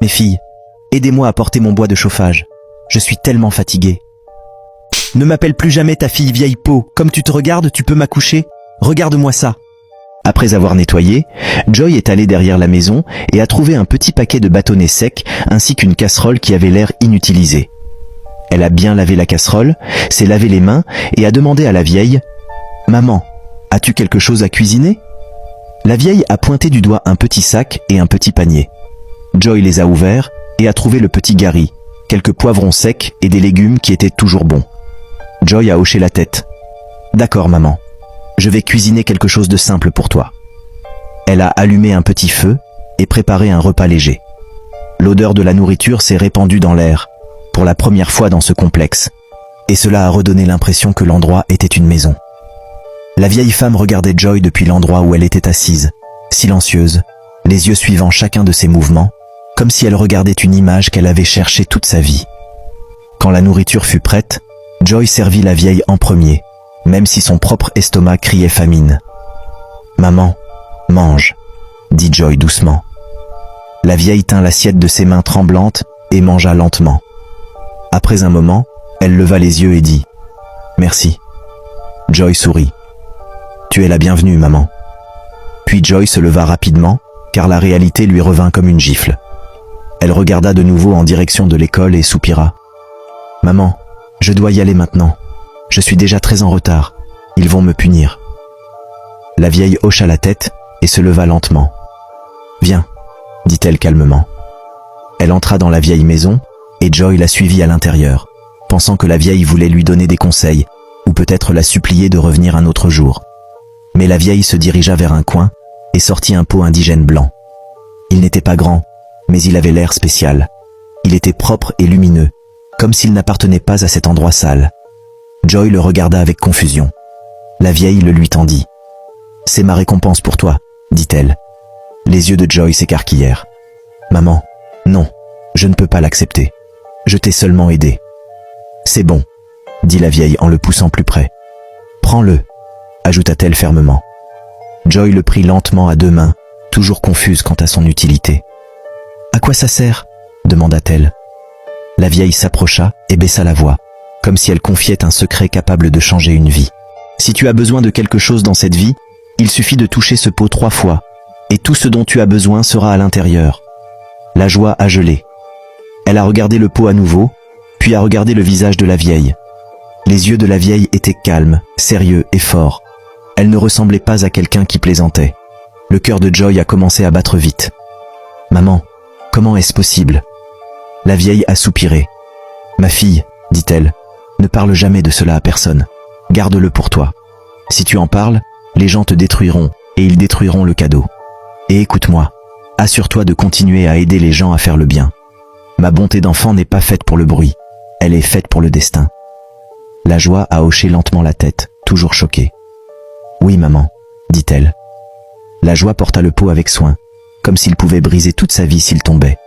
Mes filles, aidez-moi à porter mon bois de chauffage. Je suis tellement fatiguée. Ne m'appelle plus jamais ta fille vieille peau. Comme tu te regardes, tu peux m'accoucher. Regarde-moi ça. Après avoir nettoyé, Joy est allée derrière la maison et a trouvé un petit paquet de bâtonnets secs ainsi qu'une casserole qui avait l'air inutilisée. Elle a bien lavé la casserole, s'est lavé les mains et a demandé à la vieille « Maman, as-tu quelque chose à cuisiner ?» La vieille a pointé du doigt un petit sac et un petit panier. Joy les a ouverts et a trouvé le petit gari, quelques poivrons secs et des légumes qui étaient toujours bons. Joy a hoché la tête. « D'accord, maman. Je vais cuisiner quelque chose de simple pour toi. » Elle a allumé un petit feu et préparé un repas léger. L'odeur de la nourriture s'est répandue dans l'air, pour la première fois dans ce complexe, et cela a redonné l'impression que l'endroit était une maison. La vieille femme regardait Joy depuis l'endroit où elle était assise, silencieuse, les yeux suivant chacun de ses mouvements, comme si elle regardait une image qu'elle avait cherchée toute sa vie. Quand la nourriture fut prête, Joy servit la vieille en premier, même si son propre estomac criait famine. « Maman, mange », dit Joy doucement. La vieille tint l'assiette de ses mains tremblantes et mangea lentement. Après un moment, elle leva les yeux et dit « Merci ». Joy sourit. « Tu es la bienvenue, maman. » Puis Joy se leva rapidement, car la réalité lui revint comme une gifle. Elle regarda de nouveau en direction de l'école et soupira. « Maman, je dois y aller maintenant. Je suis déjà très en retard. Ils vont me punir. » La vieille hocha la tête et se leva lentement. « Viens », dit-elle calmement. Elle entra dans la vieille maison et Joy la suivit à l'intérieur, pensant que la vieille voulait lui donner des conseils ou peut-être la supplier de revenir un autre jour. Mais la vieille se dirigea vers un coin et sortit un pot indigène blanc. Il n'était pas grand, mais il avait l'air spécial. Il était propre et lumineux, comme s'il n'appartenait pas à cet endroit sale. Joy le regarda avec confusion. La vieille le lui tendit. « C'est ma récompense pour toi, » dit-elle. Les yeux de Joy s'écarquillèrent. « Maman, non, je ne peux pas l'accepter. Je t'ai seulement aidé. »« C'est bon, » dit la vieille en le poussant plus près. « Prends-le, » ajouta-t-elle fermement. Joy le prit lentement à deux mains, toujours confuse quant à son utilité. « À quoi ça sert ?» demanda-t-elle. La vieille s'approcha et baissa la voix, comme si elle confiait un secret capable de changer une vie. « Si tu as besoin de quelque chose dans cette vie, il suffit de toucher ce pot 3 fois, et tout ce dont tu as besoin sera à l'intérieur. » La joie a gelé. Elle a regardé le pot à nouveau, puis a regardé le visage de la vieille. Les yeux de la vieille étaient calmes, sérieux et forts. Elle ne ressemblait pas à quelqu'un qui plaisantait. Le cœur de Joy a commencé à battre vite. « Maman, comment est-ce possible ?» La vieille a soupiré. « Ma fille, » dit-elle, « ne parle jamais de cela à personne. Garde-le pour toi. Si tu en parles, les gens te détruiront et ils détruiront le cadeau. Et écoute-moi, assure-toi de continuer à aider les gens à faire le bien. Ma bonté d'enfant n'est pas faite pour le bruit, elle est faite pour le destin. » La joie a hoché lentement la tête, toujours choquée. « Oui, maman, » dit-elle. La joie porta le pot avec soin, comme s'il pouvait briser toute sa vie s'il tombait.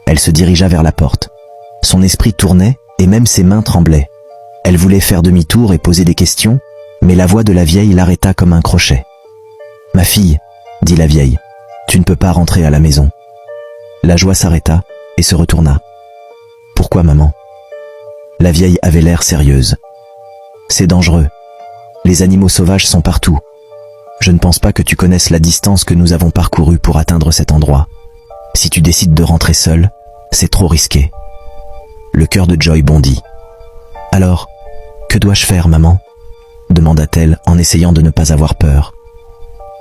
Elle se dirigea vers la porte. Son esprit tournait et même ses mains tremblaient. Elle voulait faire demi-tour et poser des questions, mais la voix de la vieille l'arrêta comme un crochet. « Ma fille, » dit la vieille, « tu ne peux pas rentrer à la maison. » La joie s'arrêta et se retourna. « Pourquoi, maman ?» La vieille avait l'air sérieuse. « C'est dangereux. Les animaux sauvages sont partout. Je ne pense pas que tu connaisses la distance que nous avons parcourue pour atteindre cet endroit. Si tu décides de rentrer seule, c'est trop risqué. » Le cœur de Joy bondit. « Alors, que dois-je faire, maman ?» demanda-t-elle en essayant de ne pas avoir peur.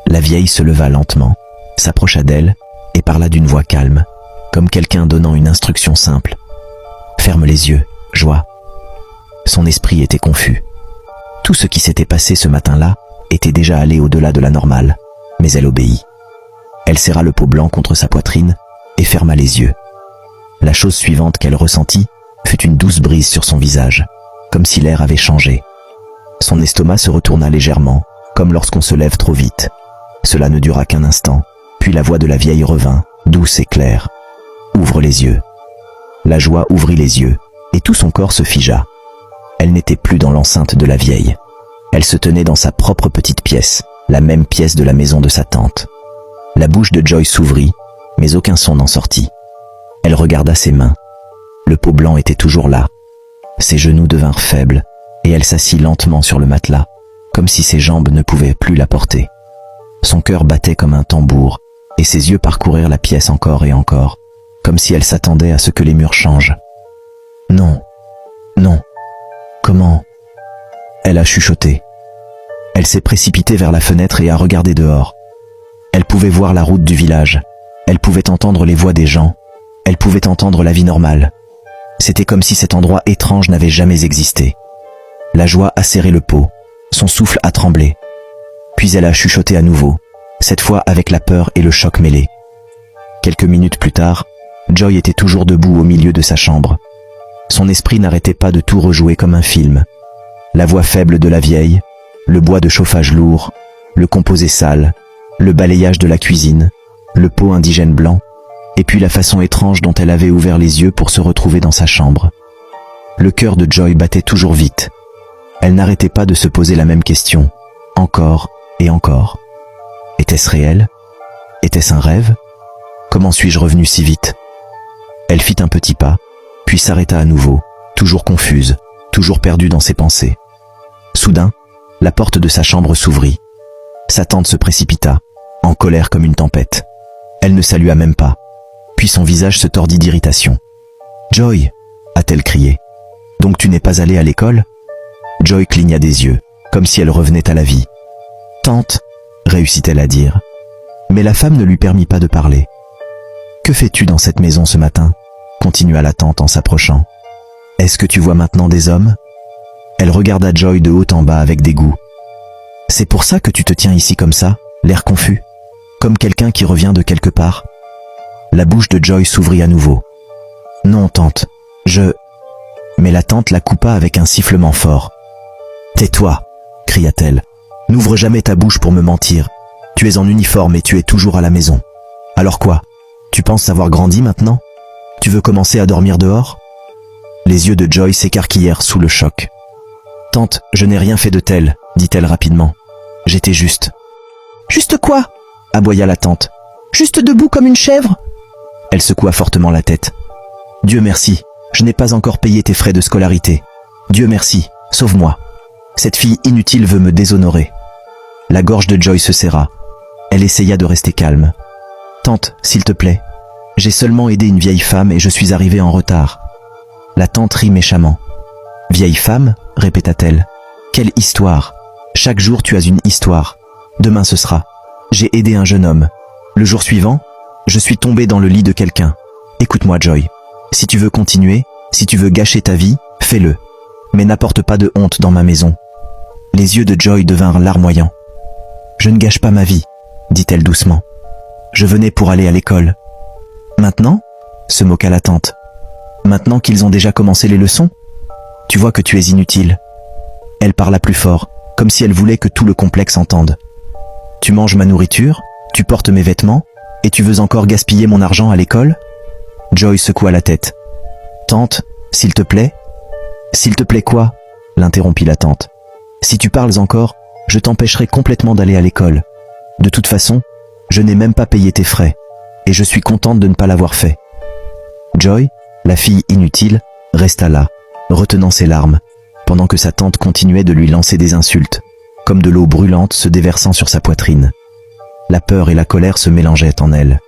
La vieille se leva lentement, s'approcha d'elle et parla d'une voix calme, comme quelqu'un donnant une instruction simple. « Ferme les yeux, Joie. » Son esprit était confus. Tout ce qui s'était passé ce matin-là était déjà allé au-delà de la normale, mais elle obéit. Elle serra le pot blanc contre sa poitrine et ferma les yeux. La chose suivante qu'elle ressentit fut une douce brise sur son visage, comme si l'air avait changé. Son estomac se retourna légèrement, comme lorsqu'on se lève trop vite. Cela ne dura qu'un instant, puis la voix de la vieille revint, douce et claire. « Ouvre les yeux. » La joie ouvrit les yeux, et tout son corps se figea. Elle n'était plus dans l'enceinte de la vieille. Elle se tenait dans sa propre petite pièce, la même pièce de la maison de sa tante. La bouche de Joy s'ouvrit, mais aucun son n'en sortit. Elle regarda ses mains. Le pot blanc était toujours là. Ses genoux devinrent faibles, et elle s'assit lentement sur le matelas, comme si ses jambes ne pouvaient plus la porter. Son cœur battait comme un tambour, et ses yeux parcoururent la pièce encore et encore, comme si elle s'attendait à ce que les murs changent. Non, non, comment? Elle a chuchoté. Elle s'est précipitée vers la fenêtre et a regardé dehors. Elle pouvait voir la route du village, elle pouvait entendre les voix des gens, elle pouvait entendre la vie normale. C'était comme si cet endroit étrange n'avait jamais existé. La joie a serré le pot, son souffle a tremblé. Puis elle a chuchoté à nouveau, cette fois avec la peur et le choc mêlés. Quelques minutes plus tard, Joy était toujours debout au milieu de sa chambre. Son esprit n'arrêtait pas de tout rejouer comme un film. La voix faible de la vieille, le bois de chauffage lourd, le composé sale, le balayage de la cuisine, le pot indigène blanc, et puis la façon étrange dont elle avait ouvert les yeux pour se retrouver dans sa chambre. Le cœur de Joy battait toujours vite. Elle n'arrêtait pas de se poser la même question, encore et encore. Était-ce réel? Était-ce un rêve? Comment suis-je revenue si vite? Elle fit un petit pas, puis s'arrêta à nouveau, toujours confuse, toujours perdue dans ses pensées. Soudain, la porte de sa chambre s'ouvrit. Sa tante se précipita, en colère comme une tempête. Elle ne salua même pas. Puis son visage se tordit d'irritation. « Joy !» a-t-elle crié. « Donc tu n'es pas allée à l'école ?» Joy cligna des yeux, comme si elle revenait à la vie. « Tante !» réussit-elle à dire. Mais la femme ne lui permit pas de parler. « Que fais-tu dans cette maison ce matin ?» continua la tante en s'approchant. « Est-ce que tu vois maintenant des hommes ?» Elle regarda Joy de haut en bas avec dégoût. « C'est pour ça que tu te tiens ici comme ça, l'air confus, comme quelqu'un qui revient de quelque part ?» La bouche de Joy s'ouvrit à nouveau. « Non, tante, je... » Mais la tante la coupa avec un sifflement fort. « Tais-toi !» cria-t-elle. « N'ouvre jamais ta bouche pour me mentir. Tu es en uniforme et tu es toujours à la maison. Alors quoi? Tu penses avoir grandi maintenant? Tu veux commencer à dormir dehors ?» Les yeux de Joy s'écarquillèrent sous le choc. « Tante, je n'ai rien fait de tel, » dit-elle rapidement. « J'étais juste. »« Juste quoi ?» aboya la tante. « Juste debout comme une chèvre ?» Elle secoua fortement la tête. « Dieu merci, je n'ai pas encore payé tes frais de scolarité. Dieu merci, sauve-moi. Cette fille inutile veut me déshonorer. » La gorge de Joy se serra. Elle essaya de rester calme. « Tante, s'il te plaît, j'ai seulement aidé une vieille femme et je suis arrivée en retard. » La tante rit méchamment. « Vieille femme ?» répéta-t-elle. « Quelle histoire! Chaque jour tu as une histoire. Demain ce sera. J'ai aidé un jeune homme. Le jour suivant, je suis tombée dans le lit de quelqu'un. Écoute-moi Joy. Si tu veux continuer, si tu veux gâcher ta vie, fais-le. Mais n'apporte pas de honte dans ma maison. » Les yeux de Joy devinrent larmoyants. « Je ne gâche pas ma vie, » dit-elle doucement. « Je venais pour aller à l'école. »« Maintenant ?» se moqua la tante. « Maintenant qu'ils ont déjà commencé les leçons ? Tu vois que tu es inutile. » Elle parla plus fort, comme si elle voulait que tout le complexe entende. « Tu manges ma nourriture, tu portes mes vêtements, et tu veux encore gaspiller mon argent à l'école ?» Joy secoua la tête. « Tante, s'il te plaît ?»« S'il te plaît quoi ?» l'interrompit la tante. « Si tu parles encore, je t'empêcherai complètement d'aller à l'école. De toute façon, je n'ai même pas payé tes frais, et je suis contente de ne pas l'avoir fait. » Joy, la fille inutile, resta là, retenant ses larmes, pendant que sa tante continuait de lui lancer des insultes, comme de l'eau brûlante se déversant sur sa poitrine. La peur et la colère se mélangeaient en elle.